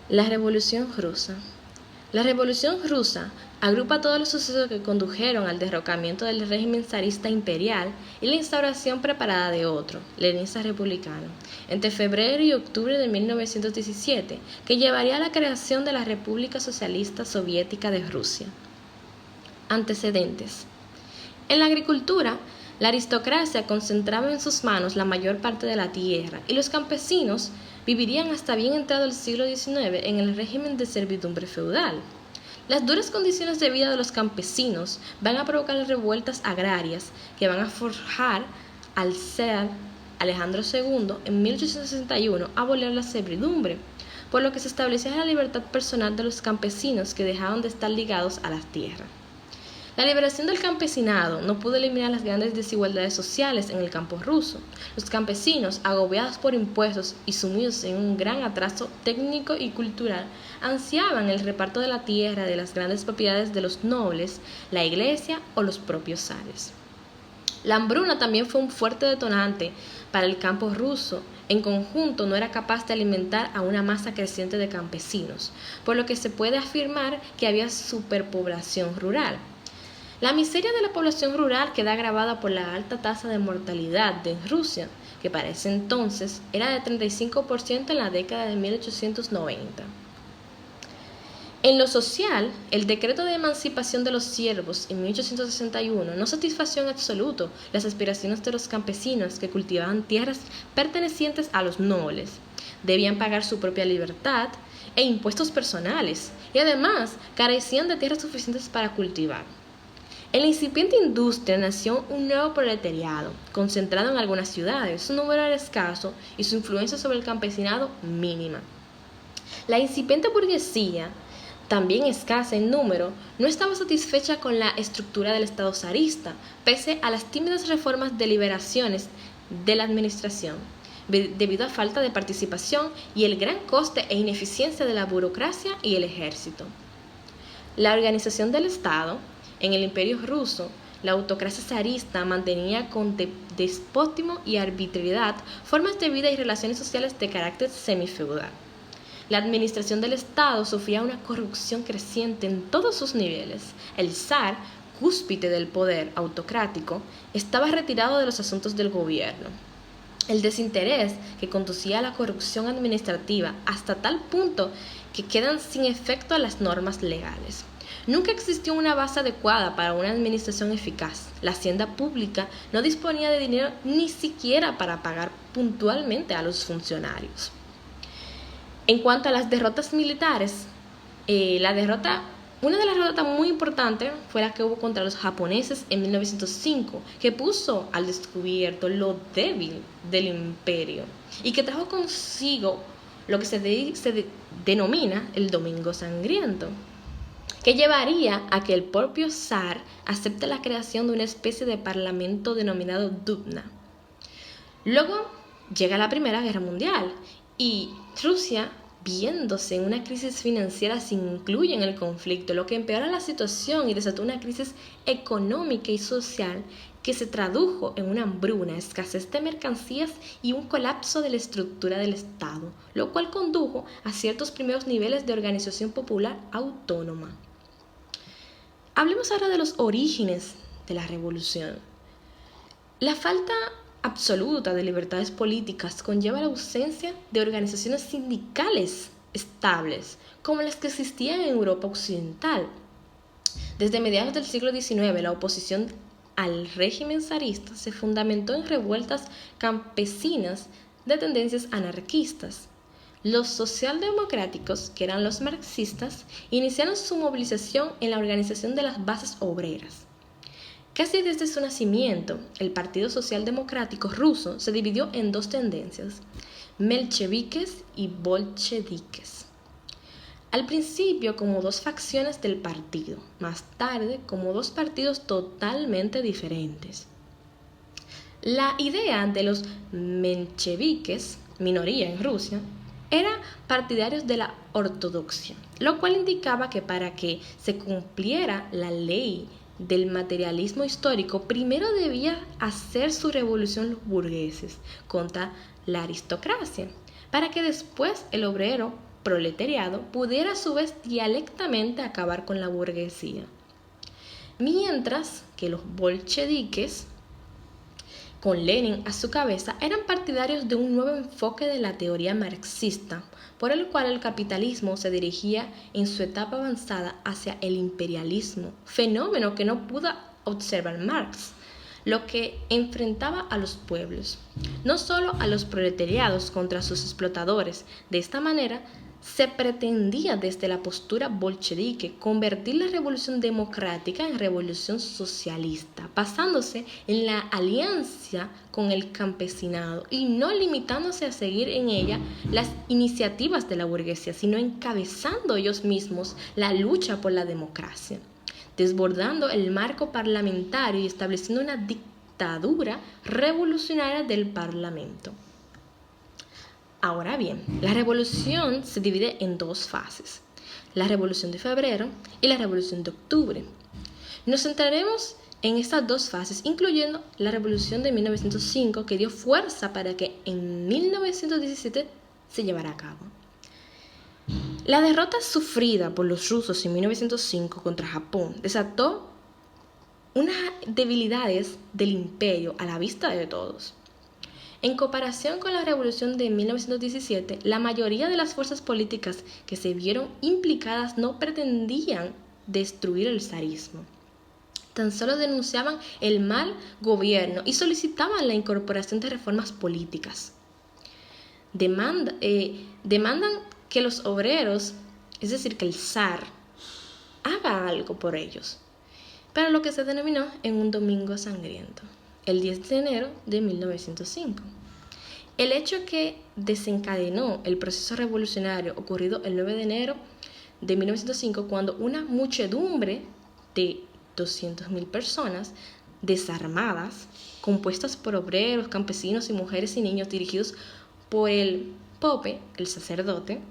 La Revolución Rusa. La Revolución Rusa agrupa todos los sucesos que condujeron al derrocamiento del régimen zarista imperial y la instauración preparada de otro, leninista republicano, entre febrero y octubre de 1917, que llevaría a la creación de la República Socialista Soviética de Rusia. Antecedentes. En la agricultura, la aristocracia concentraba en sus manos la mayor parte de la tierra y los campesinos vivirían hasta bien entrado el siglo XIX en el régimen de servidumbre feudal. Las duras condiciones de vida de los campesinos van a provocar revueltas agrarias que van a forjar al zar Alejandro II en 1861 a abolir la servidumbre, por lo que se establecía la libertad personal de los campesinos que dejaban de estar ligados a las tierras. La liberación del campesinado no pudo eliminar las grandes desigualdades sociales en el campo ruso. Los campesinos, agobiados por impuestos y sumidos en un gran atraso técnico y cultural, ansiaban el reparto de la tierra de las grandes propiedades de los nobles, la iglesia o los propios zares. La hambruna también fue un fuerte detonante para el campo ruso. En conjunto no era capaz de alimentar a una masa creciente de campesinos, por lo que se puede afirmar que había superpoblación rural. La miseria de la población rural queda agravada por la alta tasa de mortalidad de Rusia, que para ese entonces era de 35% en la década de 1890. En lo social, el decreto de emancipación de los siervos en 1861 no satisfació en absoluto las aspiraciones de los campesinos que cultivaban tierras pertenecientes a los nobles. Debían pagar su propia libertad e impuestos personales y además carecían de tierras suficientes para cultivar. En la incipiente industria nació un nuevo proletariado, concentrado en algunas ciudades. Su número era escaso y su influencia sobre el campesinado mínima. La incipiente burguesía, también escasa en número, no estaba satisfecha con la estructura del Estado zarista, pese a las tímidas reformas de liberaciones de la administración, debido a falta de participación y el gran coste e ineficiencia de la burocracia y el ejército. La organización del Estado. En el Imperio ruso, la autocracia zarista mantenía con despotismo y arbitrariedad formas de vida y relaciones sociales de carácter semifeudal. La administración del Estado sufría una corrupción creciente en todos sus niveles. El zar, cúspide del poder autocrático, estaba retirado de los asuntos del gobierno. El desinterés que conducía a la corrupción administrativa hasta tal punto que quedan sin efecto las normas legales. Nunca existió una base adecuada para una administración eficaz. La hacienda pública no disponía de dinero ni siquiera para pagar puntualmente a los funcionarios. En cuanto a las derrotas militares, una de las derrotas muy importantes fue la que hubo contra los japoneses en 1905, que puso al descubierto lo débil del imperio y que trajo consigo lo que se denomina el Domingo Sangriento, que llevaría a que el propio zar acepte la creación de una especie de parlamento denominado Duma. Luego llega la Primera Guerra Mundial y Rusia, viéndose en una crisis financiera, se incluye en el conflicto, lo que empeora la situación y desató una crisis económica y social que se tradujo en una hambruna, escasez de mercancías y un colapso de la estructura del Estado, lo cual condujo a ciertos primeros niveles de organización popular autónoma. Hablemos ahora de los orígenes de la revolución. La falta absoluta de libertades políticas conlleva la ausencia de organizaciones sindicales estables, como las que existían en Europa occidental. Desde mediados del siglo XIX, la oposición al régimen zarista se fundamentó en revueltas campesinas de tendencias anarquistas. Los socialdemocráticos, que eran los marxistas, iniciaron su movilización en la organización de las bases obreras. Casi desde su nacimiento, el Partido Socialdemocrático ruso se dividió en dos tendencias, mencheviques y bolcheviques. Al principio como dos facciones del partido, más tarde como dos partidos totalmente diferentes. La idea de los mencheviques, minoría en Rusia, eran partidarios de la ortodoxia, lo cual indicaba que para que se cumpliera la ley del materialismo histórico, primero debía hacer su revolución los burgueses contra la aristocracia, para que después el obrero proletariado pudiera a su vez dialécticamente acabar con la burguesía. Mientras que los bolcheviques, con Lenin a su cabeza, eran partidarios de un nuevo enfoque de la teoría marxista, por el cual el capitalismo se dirigía en su etapa avanzada hacia el imperialismo, fenómeno que no pudo observar Marx, lo que enfrentaba a los pueblos, no solo a los proletariados contra sus explotadores. De esta manera, se pretendía desde la postura bolchevique convertir la revolución democrática en revolución socialista, basándose en la alianza con el campesinado y no limitándose a seguir en ella las iniciativas de la burguesía, sino encabezando ellos mismos la lucha por la democracia, desbordando el marco parlamentario y estableciendo una dictadura revolucionaria del Parlamento. Ahora bien, la revolución se divide en dos fases, la Revolución de Febrero y la Revolución de Octubre. Nos centraremos en estas dos fases, incluyendo la Revolución de 1905, que dio fuerza para que en 1917 se llevara a cabo. La derrota sufrida por los rusos en 1905 contra Japón desató unas debilidades del imperio a la vista de todos. En comparación con la revolución de 1917, la mayoría de las fuerzas políticas que se vieron implicadas no pretendían destruir el zarismo. Tan solo denunciaban el mal gobierno y solicitaban la incorporación de reformas políticas. Demandan que los obreros, es decir, que el zar, haga algo por ellos, para lo que se denominó en un domingo sangriento, el 10 de enero de 1905. El hecho que desencadenó el proceso revolucionario ocurrido el 9 de enero de 1905, cuando una muchedumbre de 200.000 personas desarmadas, compuestas por obreros, campesinos y mujeres y niños, dirigidos por el Pope, el sacerdote,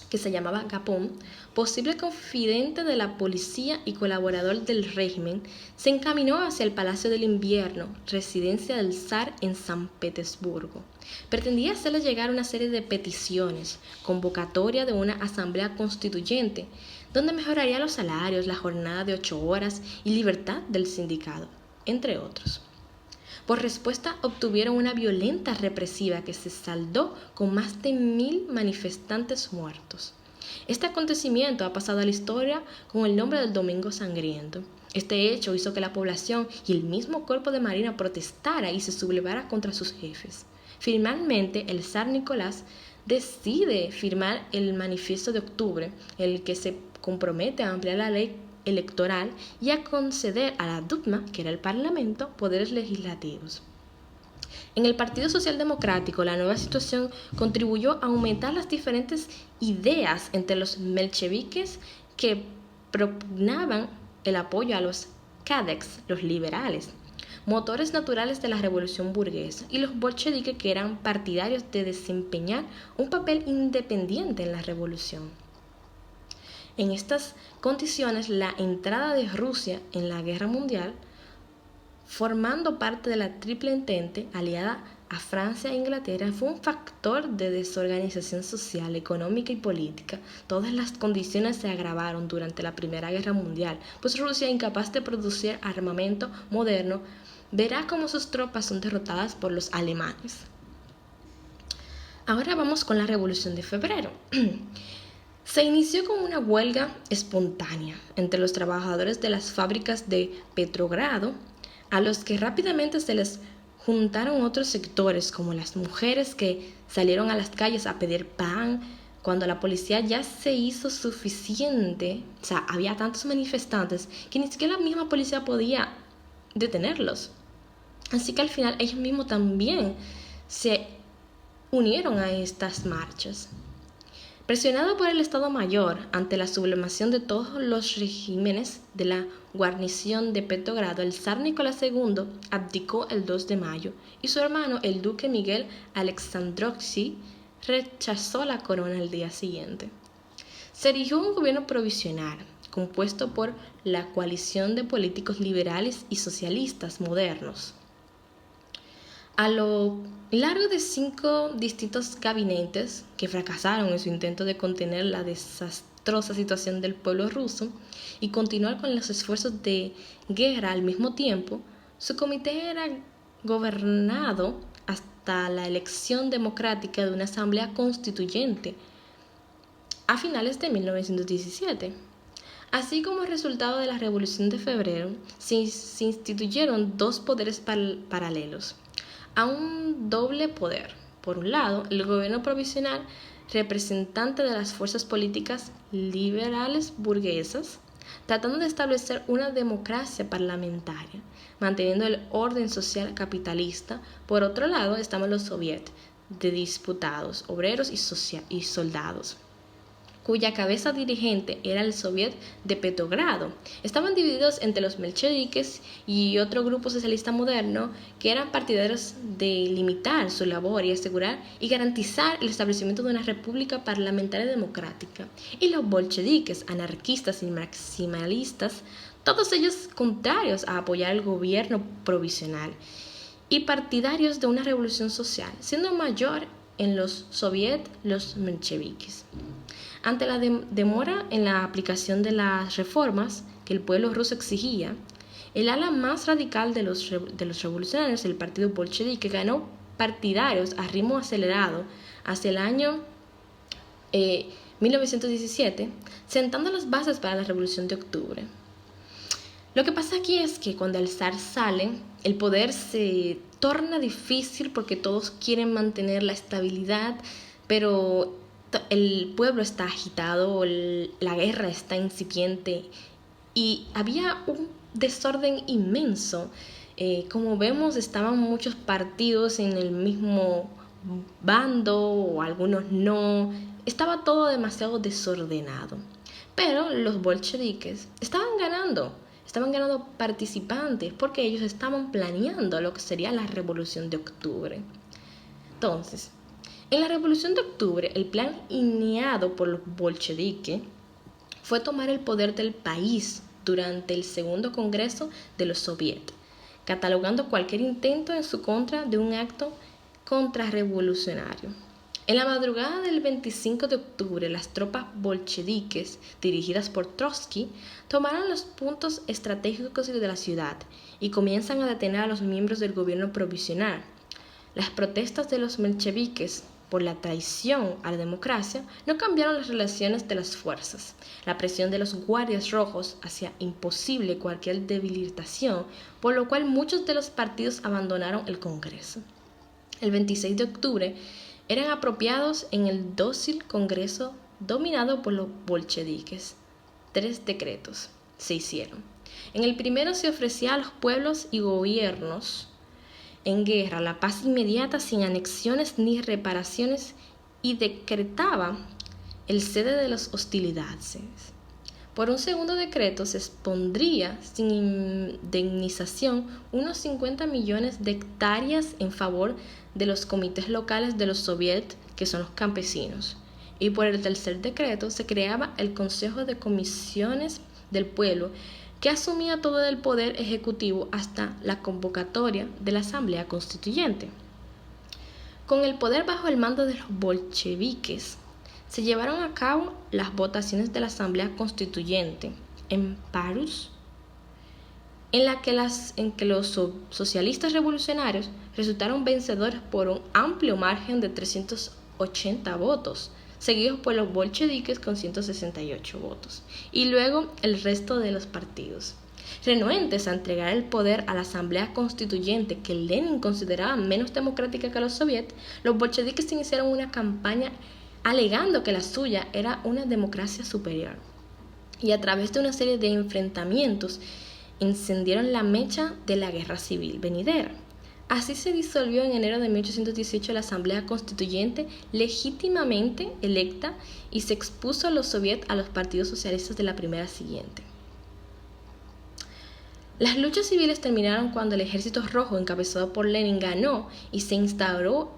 que se llamaba Gapón, posible confidente de la policía y colaborador del régimen, se encaminó hacia el Palacio del Invierno, residencia del zar en San Petersburgo. Pretendía hacerle llegar una serie de peticiones, convocatoria de una asamblea constituyente, donde mejoraría los salarios, la jornada de 8 horas y libertad del sindicato, entre otros. Por respuesta obtuvieron una violenta represiva que se saldó con más de 1.000 manifestantes muertos. Este acontecimiento ha pasado a la historia con el nombre del Domingo Sangriento. Este hecho hizo que la población y el mismo cuerpo de marina protestara y se sublevara contra sus jefes. Finalmente, el zar Nicolás decide firmar el Manifiesto de Octubre, en el que se compromete a ampliar la ley electoral y a conceder a la Duma, que era el Parlamento, poderes legislativos. En el Partido Socialdemocrático, la nueva situación contribuyó a aumentar las diferentes ideas entre los mencheviques, que propugnaban el apoyo a los cadets, los liberales, motores naturales de la revolución burguesa, y los bolcheviques, que eran partidarios de desempeñar un papel independiente en la revolución. En estas condiciones, la entrada de Rusia en la Guerra Mundial, formando parte de la Triple Entente aliada a Francia e Inglaterra, fue un factor de desorganización social, económica y política. Todas las condiciones se agravaron durante la Primera Guerra Mundial, pues Rusia, incapaz de producir armamento moderno, verá cómo sus tropas son derrotadas por los alemanes. Ahora vamos con la Revolución de Febrero. Se inició con una huelga espontánea entre los trabajadores de las fábricas de Petrogrado, a los que rápidamente se les juntaron otros sectores, como las mujeres, que salieron a las calles a pedir pan, cuando la policía ya se hizo suficiente. O sea, había tantos manifestantes que ni siquiera la misma policía podía detenerlos. Así que al final ellos mismos también se unieron a estas marchas. Presionado por el Estado Mayor ante la sublevación de todos los regímenes de la guarnición de Petrogrado, el zar Nicolás II abdicó el 2 de mayo y su hermano, el duque Miguel Alexandrovsky, rechazó la corona el día siguiente. Se erigió un gobierno provisional compuesto por la coalición de políticos liberales y socialistas modernos. A lo largo de 5 distintos gabinetes que fracasaron en su intento de contener la desastrosa situación del pueblo ruso y continuar con los esfuerzos de guerra al mismo tiempo, su comité era gobernado hasta la elección democrática de una asamblea constituyente a finales de 1917. Así como resultado de la Revolución de Febrero, se instituyeron dos poderes paralelos a un doble poder. Por un lado, el gobierno provisional, representante de las fuerzas políticas liberales burguesas, tratando de establecer una democracia parlamentaria, manteniendo el orden social capitalista. Por otro lado, estaban los soviets de diputados, obreros y soldados, cuya cabeza dirigente era el Soviet de Petrogrado. Estaban divididos entre los mencheviques y otro grupo socialista moderno que eran partidarios de limitar su labor y asegurar y garantizar el establecimiento de una república parlamentaria democrática, y los bolcheviques, anarquistas y maximalistas, todos ellos contrarios a apoyar el gobierno provisional y partidarios de una revolución social, siendo mayor en los soviets los mencheviques. Ante la demora en la aplicación de las reformas que el pueblo ruso exigía, el ala más radical de los revolucionarios, el partido bolchevique, ganó partidarios a ritmo acelerado hacia el año 1917, sentando las bases para la Revolución de Octubre. Lo que pasa aquí es que cuando el zar sale, el poder se torna difícil porque todos quieren mantener la estabilidad, pero el pueblo está agitado, la guerra está incipiente y había un desorden inmenso. Como vemos, estaban muchos partidos en el mismo bando o algunos no. Estaba todo demasiado desordenado. Pero los bolcheviques estaban ganando participantes porque ellos estaban planeando lo que sería la Revolución de Octubre. Entonces, en la Revolución de Octubre, el plan ideado por los bolcheviques fue tomar el poder del país durante el segundo congreso de los soviets, catalogando cualquier intento en su contra de un acto contrarrevolucionario. En la madrugada del 25 de octubre, las tropas bolcheviques, dirigidas por Trotsky, tomaron los puntos estratégicos de la ciudad y comienzan a detener a los miembros del gobierno provisional. Las protestas de los mencheviques por la traición a la democracia no cambiaron las relaciones de las fuerzas. La presión de los guardias rojos hacía imposible cualquier debilitación, por lo cual muchos de los partidos abandonaron el Congreso. El 26 de octubre eran apropiados en el dócil Congreso dominado por los bolcheviques. 3 decretos se hicieron. En el primero se ofrecía a los pueblos y gobiernos en guerra la paz inmediata sin anexiones ni reparaciones y decretaba el cese de las hostilidades. Por un segundo decreto se expondría sin indemnización unos 50 millones de hectáreas en favor de los comités locales de los soviets, que son los campesinos. Y por el tercer decreto se creaba el Consejo de Comisiones del Pueblo, que asumía todo el poder ejecutivo hasta la convocatoria de la Asamblea Constituyente. Con el poder bajo el mando de los bolcheviques, se llevaron a cabo las votaciones de la Asamblea Constituyente en Parus, en que los socialistas revolucionarios resultaron vencedores por un amplio margen de 380 votos, seguidos por los bolcheviques con 168 votos, y luego el resto de los partidos. Renuentes a entregar el poder a la Asamblea Constituyente, que Lenin consideraba menos democrática que los soviets, los bolcheviques iniciaron una campaña alegando que la suya era una democracia superior. Y a través de una serie de enfrentamientos, encendieron la mecha de la guerra civil venidera. Así se disolvió en enero de 1818 la Asamblea Constituyente legítimamente electa y se expuso a los soviets a los partidos socialistas de la primera siguiente. Las luchas civiles terminaron cuando el Ejército Rojo, encabezado por Lenin, ganó y se instauró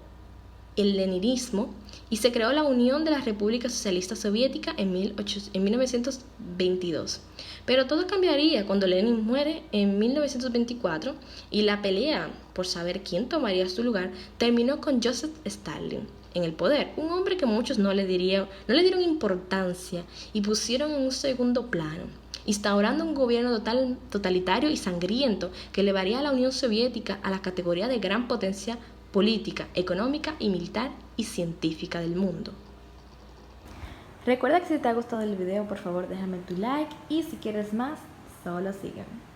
el leninismo y se creó la Unión de la República Socialista Soviética en 1922. Pero todo cambiaría cuando Lenin muere en 1924 y la pelea por saber quién tomaría su lugar terminó con Joseph Stalin en el poder, un hombre que muchos no le dieron importancia y pusieron en un segundo plano, instaurando un gobierno totalitario y sangriento que elevaría a la Unión Soviética a la categoría de gran potencia política, económica y militar y científica del mundo. Recuerda que si te ha gustado el video, por favor déjame tu like y si quieres más, solo sígueme.